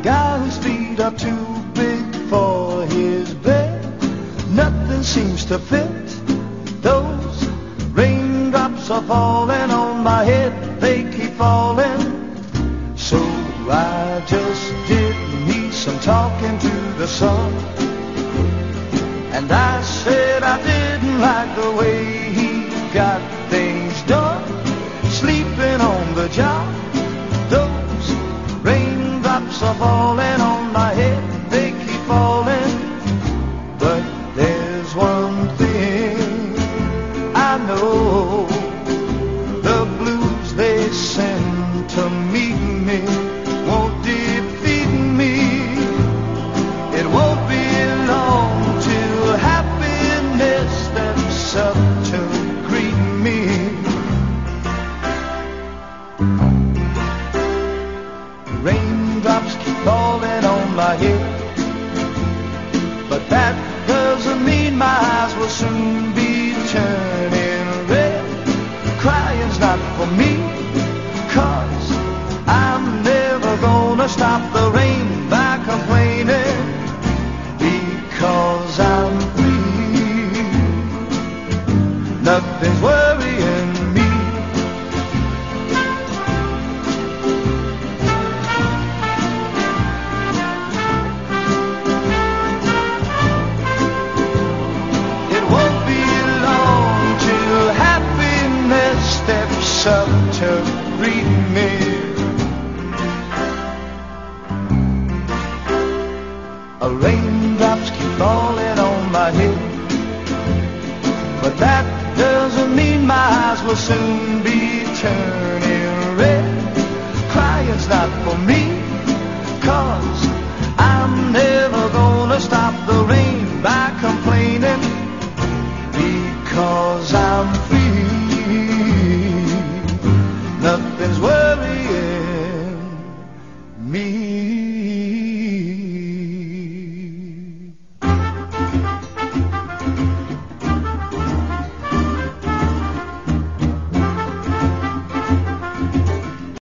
guy whose feet are too big for his bed. Nothing seems to fit. Those raindrops are falling on my head, they keep falling. So I just did me some talking to the sun, and I said I didn't like the way he got things done, sleeping on the job. Those raindrops are falling on my head, they keep falling. But there's one thing I know, the blues they send to meet me won't defeat me. It won't be long till happiness steps up to greet me. Raindrops keep falling on my head, but that doesn't mean my eyes will soon be turning red. Crying's not for me, 'cause I'm never gonna stop the rain by complaining, because I'm free. Nothing's worrying me. Steps up to greet me. Raindrops keep falling on my head, but that doesn't mean my eyes will soon be turning red. Crying's not for me, 'cause I'm never gonna stop the rain by complaining, because I'm free. Nothing's worrying.